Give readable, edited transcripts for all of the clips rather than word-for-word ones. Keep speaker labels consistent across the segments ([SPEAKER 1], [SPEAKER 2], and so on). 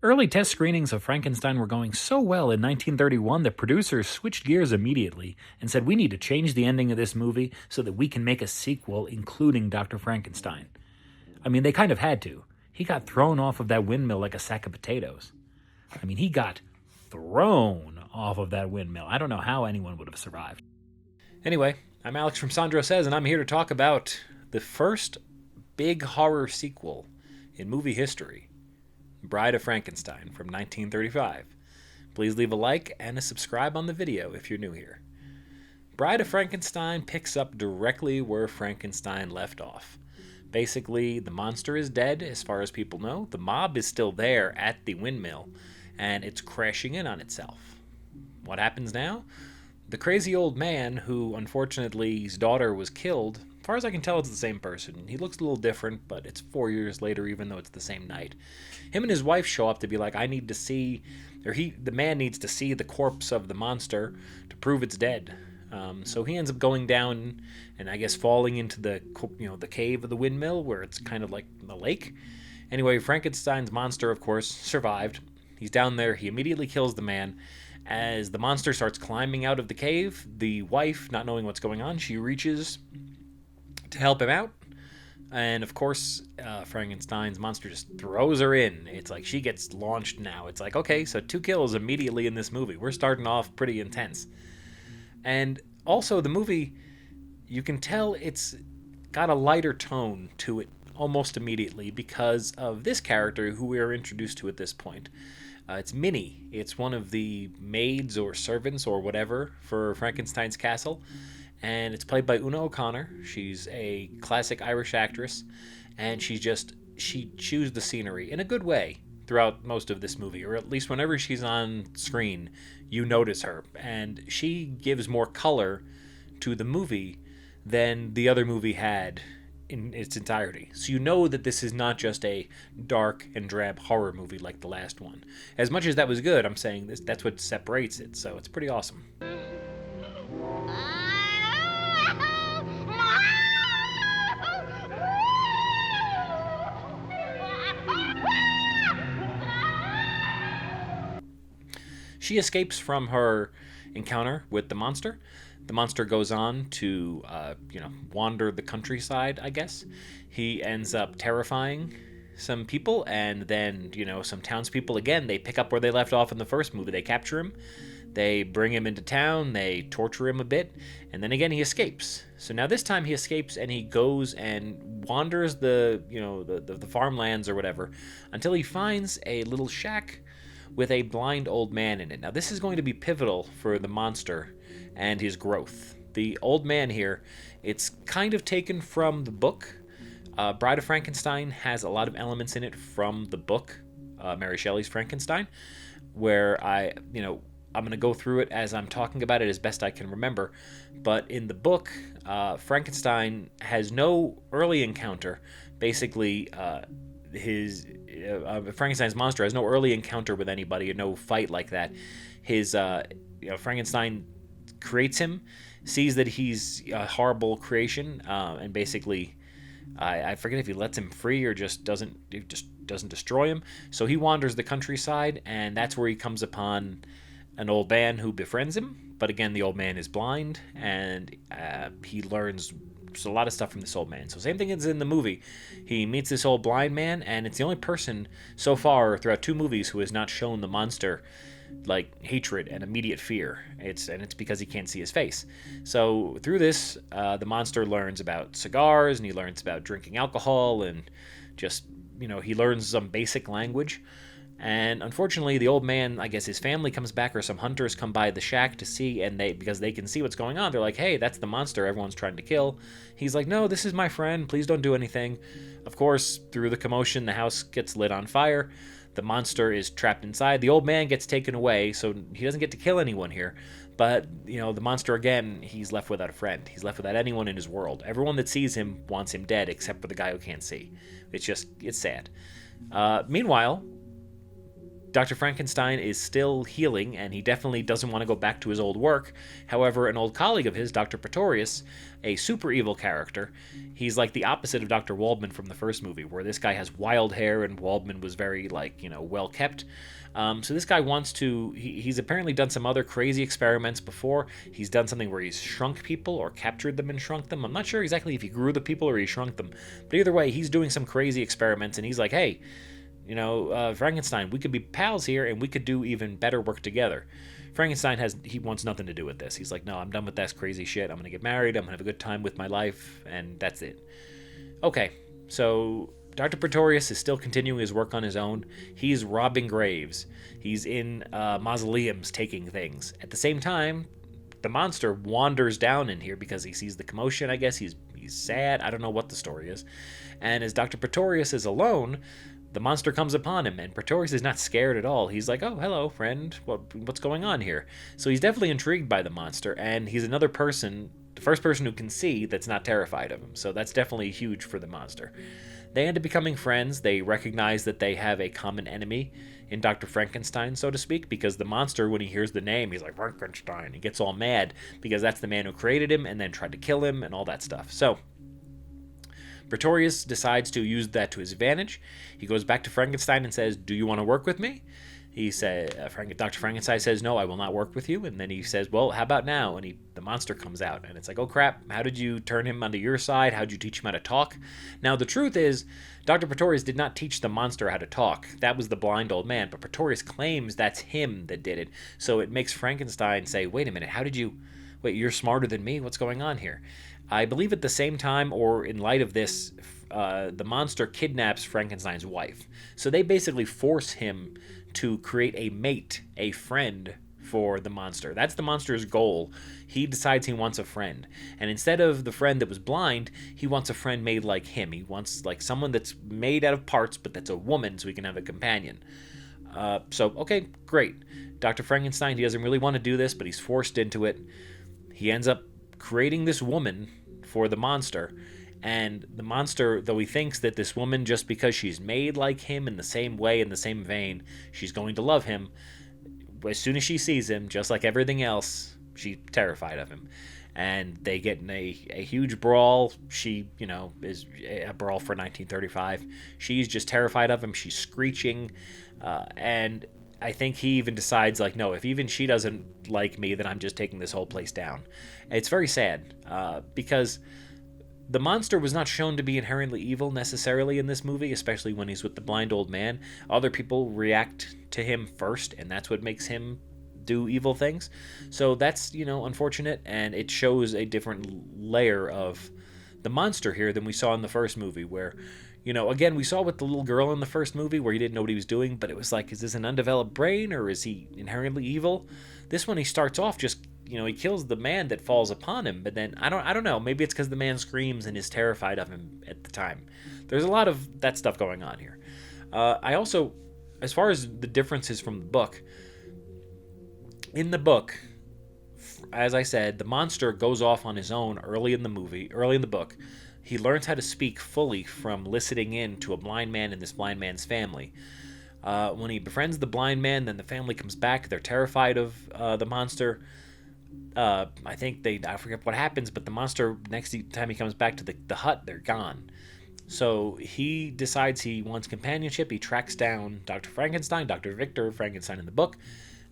[SPEAKER 1] Early test screenings of Frankenstein were going so well in 1931 that producers switched gears immediately and said, we need to change the ending of this movie so that we can make a sequel including Dr. Frankenstein. I mean, they kind of had to. He got thrown off of that windmill like a sack of potatoes. I mean, he got thrown off of that windmill. I don't know how anyone would have survived. Anyway, I'm Alex from Sandro Says, and I'm here to talk about the first big horror sequel in movie history, Bride of Frankenstein from 1935. Please leave a like and a subscribe on the video if you're new here. Bride of Frankenstein picks up directly where Frankenstein left off. Basically, the monster is dead, as far as people know. The mob is still there at the windmill, and it's crashing in on itself. What happens now? The crazy old man, who unfortunately his daughter was killed, as far as I can tell it's the same person. He looks a little different, but it's 4 years later even though it's the same night. Him and his wife show up to be like, the man needs to see the corpse of the monster to prove it's dead. So he ends up going down and I guess falling into the cave of the windmill where it's kind of like a lake. Anyway, Frankenstein's monster, of course, survived. He's down there. He immediately kills the man. As the monster starts climbing out of the cave, the wife, not knowing what's going on, she reaches to help him out. And of course, Frankenstein's monster just throws her in. It's like she gets launched now. It's like, okay, so 2 kills immediately in this movie. We're starting off pretty intense. And also the movie, you can tell it's got a lighter tone to it almost immediately because of this character who we are introduced to at this point. It's Minnie. It's one of the maids or servants or whatever for Frankenstein's castle. And it's played by Una O'Connor. She's a classic Irish actress. And she chews the scenery in a good way throughout most of this movie, or at least whenever she's on screen, you notice her. And she gives more color to the movie than the other movie had in its entirety. So you know that this is not just a dark and drab horror movie like the last one. As much as that was good, I'm saying that's what separates it, so it's pretty awesome. She escapes from her encounter with the monster. The monster goes on to, wander the countryside, I guess. He ends up terrifying some people, and then, some townspeople, again, they pick up where they left off in the first movie. They capture him, they bring him into town, they torture him a bit, and then again he escapes. So now this time he escapes and he goes and wanders the farmlands or whatever until he finds a little shack with a blind old man in it. Now this is going to be pivotal for the monster and his growth. The old man here, it's kind of taken from the book. Bride of Frankenstein has a lot of elements in it from the book, Mary Shelley's Frankenstein, where I'm going to go through it as I'm talking about it as best I can remember. But in the book, Frankenstein has no early encounter. Basically, Frankenstein's monster has no early encounter with anybody, no fight like that. Frankenstein creates him, sees that he's a horrible creation, and basically, I forget if he lets him free or just doesn't destroy him. So he wanders the countryside, and that's where he comes upon an old man who befriends him. But again, the old man is blind, and he learns a lot of stuff from this old man. So same thing as in the movie. He meets this old blind man, and it's the only person so far throughout 2 movies who has not shown the monster like hatred and immediate fear. It's because he can't see his face. So through this, the monster learns about cigars, and he learns about drinking alcohol, and just he learns some basic language. And unfortunately, the old man, I guess his family comes back, or some hunters come by the shack to see, and because they can see what's going on, they're like, hey, that's the monster everyone's trying to kill. He's like, no, this is my friend, please don't do anything. Of course, through the commotion, the house gets lit on fire. The monster is trapped inside. The old man gets taken away, so he doesn't get to kill anyone here. But, the monster, again, he's left without a friend. He's left without anyone in his world. Everyone that sees him wants him dead, except for the guy who can't see. It's sad. Meanwhile, Dr. Frankenstein is still healing, and he definitely doesn't want to go back to his old work. However, an old colleague of his, Dr. Pretorius, a super evil character, he's like the opposite of Dr. Waldman from the first movie, where this guy has wild hair and Waldman was very, well kept. So this guy wants to, he's apparently done some other crazy experiments before. He's done something where he's shrunk people or captured them and shrunk them. I'm not sure exactly if he grew the people or he shrunk them. But either way, he's doing some crazy experiments, and he's like, hey, Frankenstein, we could be pals here and we could do even better work together. Frankenstein he wants nothing to do with this. He's like, no, I'm done with that crazy shit. I'm going to get married. I'm going to have a good time with my life, and that's it. Okay, so Dr. Pretorius is still continuing his work on his own. He's robbing graves. He's in mausoleums taking things. At the same time, the monster wanders down in here because he sees the commotion, I guess. He's sad. I don't know what the story is. And as Dr. Pretorius is alone, the monster comes upon him, and Pretorius is not scared at all. He's like, oh, hello, friend. What's going on here? So he's definitely intrigued by the monster, and he's another person, the first person who can see that's not terrified of him. So that's definitely huge for the monster. They end up becoming friends. They recognize that they have a common enemy in Dr. Frankenstein, so to speak, because the monster, when he hears the name, he's like, Frankenstein. He gets all mad because that's the man who created him and then tried to kill him and all that stuff. So Pretorius decides to use that to his advantage. He goes back to Frankenstein and says, do you want to work with me? He said, Dr. Frankenstein says, no, I will not work with you. And then he says, well, how about now? And the monster comes out, and it's like, oh crap, how did you turn him onto your side? How did you teach him how to talk? Now, the truth is, Dr. Pretorius did not teach the monster how to talk. That was the blind old man, but Pretorius claims that's him that did it. So it makes Frankenstein say, wait a minute, wait, you're smarter than me? What's going on here? I believe at the same time, or in light of this, the monster kidnaps Frankenstein's wife. So they basically force him to create a mate, a friend for the monster. That's the monster's goal. He decides he wants a friend. And instead of the friend that was blind, he wants a friend made like him. He wants like someone that's made out of parts, but that's a woman, so he can have a companion. Okay, great. Dr. Frankenstein, he doesn't really want to do this, but he's forced into it. He ends up creating this woman for the monster, and the monster, though he thinks that this woman, just because she's made like him in the same way, in the same vein, she's going to love him, as soon as she sees him, just like everything else, she's terrified of him. And they get in a huge brawl. She, is a brawl for 1935. She's just terrified of him. She's screeching, and I think he even decides, like, no, if even she doesn't like me, then I'm just taking this whole place down. It's very sad, because the monster was not shown to be inherently evil necessarily in this movie, especially when he's with the blind old man. Other people react to him first, and that's what makes him do evil things. So that's, unfortunate, and it shows a different layer of the monster here than we saw in the first movie, where, again, we saw with the little girl in the first movie where he didn't know what he was doing, but it was like, is this an undeveloped brain, or is he inherently evil? This one, he starts off just, he kills the man that falls upon him, but then, I don't know, maybe it's because the man screams and is terrified of him at the time. There's a lot of that stuff going on here. I also, as far as the differences from the book, in the book, as I said, the monster goes off on his own early in the book. He learns how to speak fully from listening in to a blind man and this blind man's family. When he befriends the blind man, then the family comes back. They're terrified of the monster. I forget what happens, but the monster, next time he comes back to the hut, they're gone. So he decides he wants companionship. He tracks down Dr. Frankenstein, Dr. Victor Frankenstein in the book,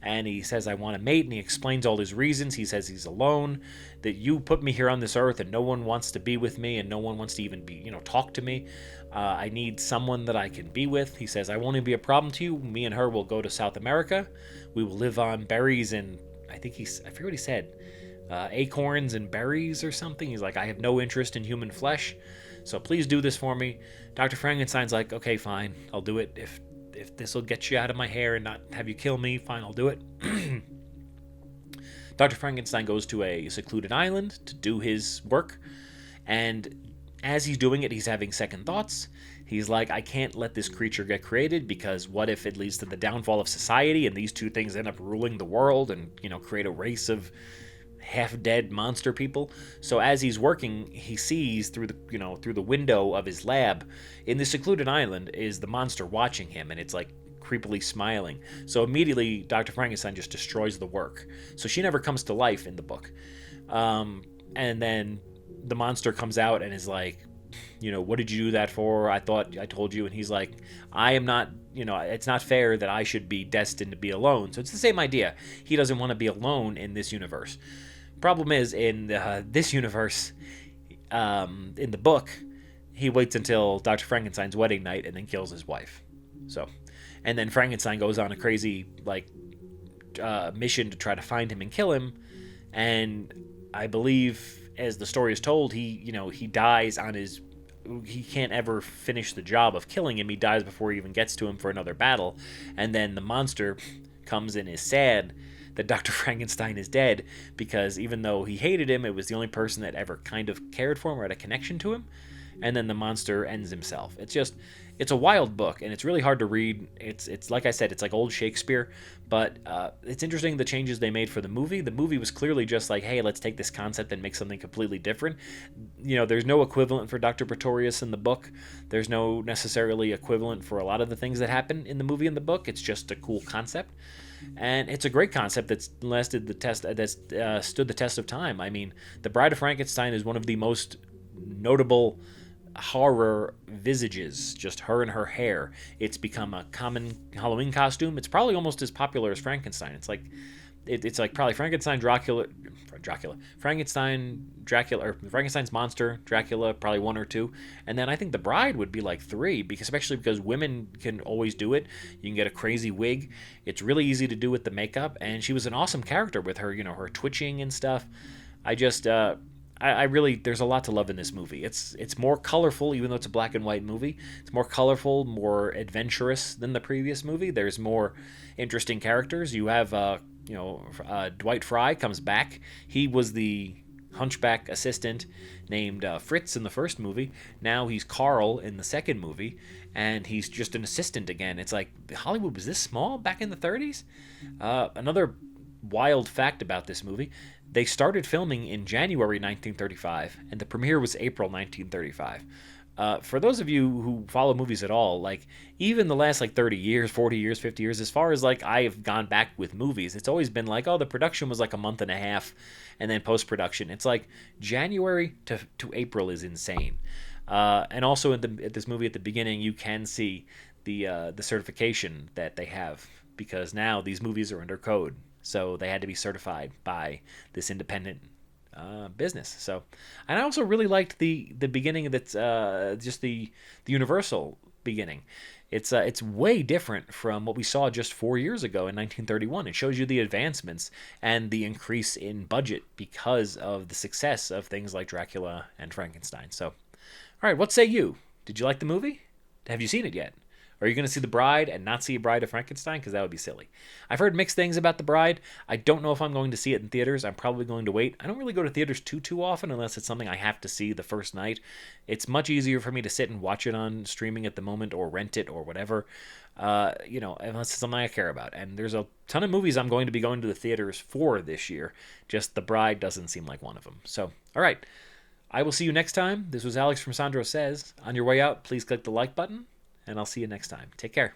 [SPEAKER 1] and he says, I want a mate, and he explains all his reasons. He says he's alone, that you put me here on this earth, and no one wants to be with me, and no one wants to even talk to me. I need someone that I can be with. He says, I won't even be a problem to you. Me and her will go to South America. We will live on berries and, I forget what he said, acorns and berries or something. He's like, I have no interest in human flesh, so please do this for me. Dr. Frankenstein's like, okay, fine, I'll do it. If this will get you out of my hair and not have you kill me, fine, I'll do it. Dr. Frankenstein goes to a secluded island to do his work, and as he's doing it, he's having second thoughts. He's like, I can't let this creature get created, because what if it leads to the downfall of society and these two things end up ruling the world and, create a race of half-dead monster people? So as he's working, he sees through the window of his lab in the secluded island is the monster watching him, and it's like creepily smiling. So immediately, Dr. Frankenstein just destroys the work. So she never comes to life in the book. And then the monster comes out and is like, what did you do that for? I thought I told you. And he's like, I am not, it's not fair that I should be destined to be alone. So it's the same idea. He doesn't want to be alone in this universe. Problem is, in this universe, in the book, he waits until Dr. Frankenstein's wedding night and then kills his wife. So, and then Frankenstein goes on a crazy, mission to try to find him and kill him. And I believe, as the story is told, he dies on his... He can't ever finish the job of killing him. He dies before he even gets to him for another battle. And then the monster comes and is sad that Dr. Frankenstein is dead, because even though he hated him, it was the only person that ever kind of cared for him or had a connection to him. And then the monster ends himself. It's a wild book, and it's really hard to read. It's like I said, it's like old Shakespeare, but it's interesting the changes they made for the movie. The movie was clearly just like, hey, let's take this concept and make something completely different. There's no equivalent for Dr. Pretorius in the book. There's no necessarily equivalent for a lot of the things that happen in the movie and the book. It's just a cool concept. And it's a great concept that's stood the test of time. I mean, The Bride of Frankenstein is one of the most notable horror visages, just her and her hair. It's become a common Halloween costume. It's probably almost as popular as Frankenstein. It's like probably Frankenstein, Frankenstein's monster, Dracula, probably 1 or 2, and then I think The Bride would be like 3, especially because women can always do it. You can get a crazy wig. It's really easy to do with the makeup, and she was an awesome character with her, her twitching and stuff. I really, there's a lot to love in this movie. It's more colorful, even though it's a black and white movie. It's more colorful, more adventurous than the previous movie. There's more interesting characters. You have, Dwight Fry comes back. He was the hunchback assistant named Fritz in the first movie. Now he's Carl in the second movie, and he's just an assistant again. It's like, Hollywood was this small back in the 30s? Another wild fact about this movie: they started filming in January 1935, and the premiere was April 1935. For those of you who follow movies at all, even the last 30 years, 40 years, 50 years, as far as I have gone back with movies, it's always been the production was a month and a half, and then post-production. It's January to April is insane. And also at this movie at the beginning, you can see the certification that they have, because now these movies are under code. So they had to be certified by this independent business. So, and I also really liked the beginning that's just the Universal beginning. It's way different from what we saw just 4 years ago in 1931. It shows you the advancements and the increase in budget because of the success of things like Dracula and Frankenstein. So, all right, what say you? Did you like the movie? Have you seen it yet? Are you going to see The Bride and not see Bride of Frankenstein? Because that would be silly. I've heard mixed things about The Bride. I don't know if I'm going to see it in theaters. I'm probably going to wait. I don't really go to theaters too often unless it's something I have to see the first night. It's much easier for me to sit and watch it on streaming at the moment, or rent it, or whatever, unless it's something I care about. And there's a ton of movies I'm going to be going to the theaters for this year. Just The Bride doesn't seem like one of them. So, all right. I will see you next time. This was Alex from Sandro Says. On your way out, please click the like button, and I'll see you next time. Take care.